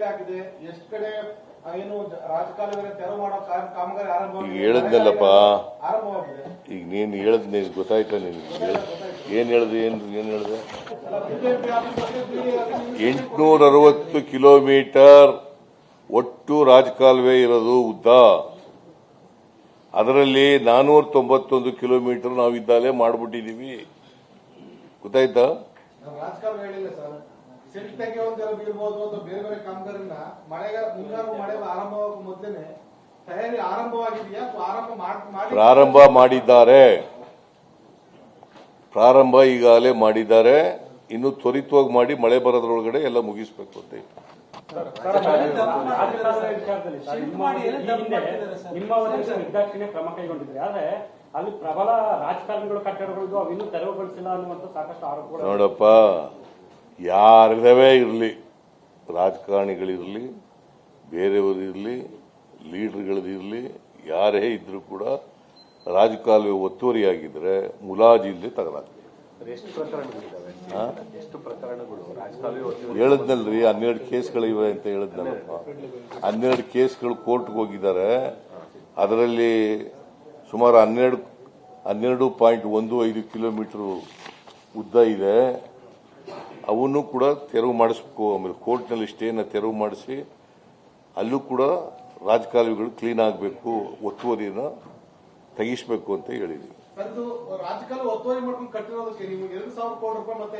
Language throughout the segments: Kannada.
ಎಲ್ಲೆಲ್ಲಿ ಆಗಿದೆ, ಎಷ್ಟು ಕಡೆ ಏನು ರಾಜಕಾಲುವೆ ತೆರವು ಮಾಡೋ ಕಾಮಗಾರಿ ಹೇಳಿದ್ನಲ್ಲಪ್ಪ. ಆರಂಭವಾಗಿದೆ. ಈಗ ನೀನು ಹೇಳಿದ್ ನಿನಗೆ ಗೊತ್ತಾಯ್ತಾ? ನಿನಗೆ ಏನ್ ಹೇಳಿದೆ? ಏನ್ ಹೇಳಿದೆ? 860 ಕಿಲೋಮೀಟರ್ ಒಟ್ಟು ರಾಜಕಾಲುವೆ ಇರೋದು ಉದ್ದ. ಅದರಲ್ಲಿ 491 ಕಿಲೋಮೀಟರ್ ನಾವಿದ್ದಾಲೆ ಮಾಡ್ಬಿಟ್ಟಿದೀವಿ. ಗೊತ್ತಾಯ್ತಾ? ರಾಜಕಾಲುವೆ ಹೇಳಿಲ್ಲ ಸರ್. ಸಿಲ್ಟ್ ತೆಗೆಯುವಂತೆಲ್ಲ ಬೀಳ್ಬೋದು ಅಥವಾ ಬೇರೆ ಬೇರೆ ಕಾಮಗಾರಿನ ಮುಂಗಾರು ಮಳೆ ಆರಂಭವಾಗುವ ಮೊದಲೇ ತಯಾರಿ ಆರಂಭವಾಗಿದೆಯಾ ಅಥವಾ ಪ್ರಾರಂಭ ಮಾಡಿದ್ದಾರೆ. ಪ್ರಾರಂಭ ಈಗಾಗಲೇ ಮಾಡಿದ್ದಾರೆ. ಇನ್ನು ತ್ವರಿತವಾಗಿ ಮಾಡಿ ಮಳೆ ಬರೋದ್ರೊಳಗಡೆ ಎಲ್ಲ ಮುಗಿಸ್ಬೇಕು ಅಂತ ಇತ್ತು. ನಿರ್ದಾಕ್ಷಿಣ್ಯ ಕ್ರಮ ಕೈಗೊಂಡಿದ್ರೆ ಆದ್ರೆ ಅಲ್ಲಿ ಪ್ರಬಲ ರಾಜಕಾರಣಿಗಳು ಕಟ್ಟಡಗಳು ಅವಿನ್ನೂ ತೆರವುಗೊಳಿಸಿಲ್ಲ ಅನ್ನುವಂಥ ಸಾಕಷ್ಟು ಆರೋಪಗಳು. ನೋಡಪ್ಪ, ಯಾರದೇ ಇರಲಿ, ರಾಜಕಾರಣಿಗಳಿರಲಿ, ಬೇರೆಯವರಿರಲಿ, ಲೀಡರ್ಗಳದಿರಲಿ, ಯಾರೇ ಇದ್ರೂ ಕೂಡ ರಾಜಕಾಲುವೆ ಒತ್ತುವರಿಯಾಗಿದ್ರೆ ಮುಲಾಜಿಲ್ಲದೆ ತಗಲಾಗ್ತದೆ. ಹೇಳದ್ನಲ್ರಿ, 12 ಕೇಸ್ಗಳಿವೆ ಅಂತ ಹೇಳದ್ನಲ್ಲಪ್ಪ. 12 ಕೇಸ್ಗಳು ಕೋರ್ಟ್ಗೆ ಹೋಗಿದ್ದಾರೆ. ಅದರಲ್ಲಿ ಸುಮಾರು 12.15 ಕಿಲೋಮೀಟರ್ ಉದ್ದ ಇದೆ. ಅವನ್ನು ಕೂಡ ತೆರವು ಮಾಡಿಸ್ಬೇಕು. ಆಮೇಲೆ ಕೋರ್ಟ್ನಲ್ಲಿ ಸ್ಟೇನ ತೆರವು ಮಾಡಿಸಿ ಅಲ್ಲೂ ಕೂಡ ರಾಜಕಾಲುವೆಗಳು ಕ್ಲೀನ್ ಆಗಬೇಕು, ಒತ್ತುವರಿನ ತೆಗಿಸ್ಬೇಕು ಅಂತ ಹೇಳಿದ್ವಿ. ರಾಜಕಾಲ ಒತ್ತುವರಿ ಮಾಡ್ಕೊಂಡು ಕಟ್ಟಿರೋದಕ್ಕೆ ನೀವು 2,000 ಕೋಟಿ ರೂಪಾಯಿ ಮತ್ತೆ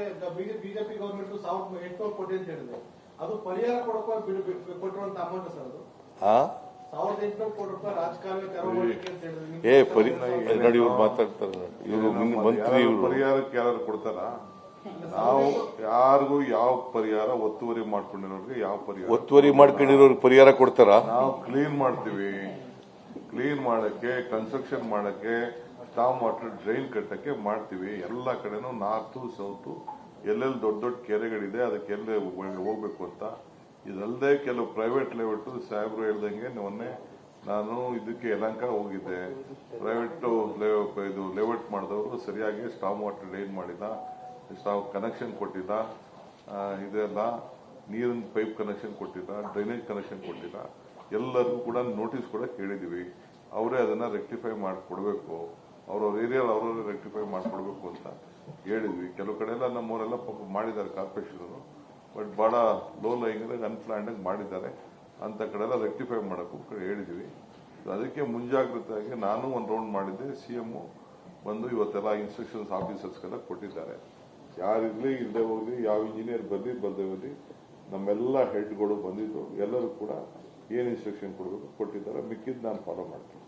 ಬಿಜೆಪಿ ಗವರ್ಮೆಂಟ್ 1,800 ಕೋಟಿ ಅಂತ ಹೇಳಿದೆ. ಅದು ಪರಿಹಾರ ಕೊಟ್ಟಿರುವಂತ ಅಮೌಂಟ್ ಸರ್. ಅದು 1,800 ಕೋಟಿ ರೂಪಾಯಿ ರಾಜಕಾಲುವೆ ತೆರವು ಮಾಡಲಿಕ್ಕೆ ಅಂತ ಹೇಳಿದ್ರೆ ನೋಡಿ, ಇವ್ರು ಮಾತಾಡ್ತಾರೆ. ಇವರು ಮಂತ್ರಿ, ಇವರು ಪರಿಹಾರಕ್ಕೆ ಯಾರು ಕೊಡ್ತಾರ? ನಾವು ಯಾರಿಗೂ ಯಾವ ಪರಿಹಾರ, ಒತ್ತುವರಿ ಮಾಡ್ಕೊಂಡಿರೋರಿಗೆ ಯಾವ ಪರಿಹಾರ, ಒತ್ತುವರಿ ಮಾಡ್ಕೊಂಡಿರೋರಿಗೆ ಪರಿಹಾರ ಕೊಡ್ತಾರ? ನಾವು ಕ್ಲೀನ್ ಮಾಡ್ತೀವಿ. ಕ್ಲೀನ್ ಮಾಡಕ್ಕೆ, ಕನ್ಸ್ಟ್ರಕ್ಷನ್ ಮಾಡಕ್ಕೆ, ಸ್ಟಾಮ್ ವಾಟರ್ ಡ್ರೈನ್ ಕಟ್ಟಕ್ಕೆ ಮಾಡ್ತೀವಿ. ಎಲ್ಲ ಕಡೆನೂ ನಾರ್ತ್ ಸೌತ್ ಎಲ್ಲೆಲ್ಲಿ ದೊಡ್ಡ ದೊಡ್ಡ ಕೆರೆಗಳಿದೆ ಅದಕ್ಕೆಲ್ಲ ಹೋಗ್ಬೇಕು ಅಂತ. ಇದಲ್ಲದೆ ಕೆಲವು ಪ್ರೈವೇಟ್ ಲೆವೆಟ್ ಸಾಹೇಬ್ರು ಹೇಳ್ದಂಗೆ ಮೊನ್ನೆ ನಾನು ಇದಕ್ಕೆ ಯಲಹಂಕ ಹೋಗಿದ್ದೆ. ಪ್ರೈವೇಟ್ ಇದು ಲೆವೆಟ್ ಮಾಡಿದವರು ಸರಿಯಾಗಿ ಸ್ಟಾಮ್ ವಾಟರ್ ಡ್ರೈನ್ ಮಾಡಿದ, ಕನೆಕ್ಷನ್ ಕೊಟ್ಟಿದ್ದ, ಇದೆಲ್ಲ ನೀರಿನ ಪೈಪ್ ಕನೆಕ್ಷನ್ ಕೊಟ್ಟಿದ್ದ, ಡ್ರೈನೇಜ್ ಕನೆಕ್ಷನ್ ಕೊಟ್ಟಿದ್ದ. ಎಲ್ಲರಿಗೂ ಕೂಡ ನೋಟಿಸ್ ಕೂಡ ಕೇಳಿದೀವಿ. ಅವರೇ ಅದನ್ನ ರೆಕ್ಟಿಫೈ ಮಾಡಿಕೊಡ್ಬೇಕು, ಅವ್ರವ್ರ ಏರಿಯಾ ಅವರವರೇ ರೆಕ್ಟಿಫೈ ಮಾಡಿಕೊಡ್ಬೇಕು ಅಂತ ಹೇಳಿದ್ವಿ. ಕೆಲವು ಕಡೆ ಎಲ್ಲ ನಮ್ಮವರೆಲ್ಲ ಪಾಪ ಮಾಡಿದ್ದಾರೆ ಕಾರ್ಪೊರೇಷನ್, ಬಟ್ ಬಹಳ ಲೋ ಲೈಂಗ್ ಅನ್ಪ್ಲಾನ್ಡ್ ಮಾಡಿದ್ದಾರೆ. ಅಂತ ಕಡೆ ಎಲ್ಲ ರೆಕ್ಟಿಫೈ ಮಾಡಕ್ಕೂ ಹೇಳಿದ್ವಿ. ಅದಕ್ಕೆ ಮುಂಜಾಗ್ರತೆಯಾಗಿ ನಾನು ಒಂದು ರೌಂಡ್ ಮಾಡಿದ್ದೆ. ಸಿಎಂ ಬಂದು ಇವತ್ತೆಲ್ಲ ಇನ್ಸ್ಟ್ರಕ್ಷನ್ಸ್ ಆಫೀಸರ್ಸ್ಗೆಲ್ಲ ಕೊಟ್ಟಿದ್ದಾರೆ. ಯಾರಿರ್ಲಿ, ಇಲ್ಲದೆ ಹೋಗ್ಲಿ, ಯಾವ ಇಂಜಿನಿಯರ್ ಬರಲಿ ಬರದೇ ಹೋಗ್ಲಿ, ನಮ್ಮೆಲ್ಲ ಹೆಡ್ಗಳು ಬಂದಿದ್ದು ಎಲ್ಲರೂ ಕೂಡ ಏನ್ ಇನ್ಸ್ಟ್ರಕ್ಷನ್ ಕೊಡಬೇಕು ಕೊಟ್ಟಿದ್ದಾರೆ. ಮಿಕ್ಕಿದ್ದು ನಾನು ಫಾಲೋ ಮಾಡ್ತೀನಿ.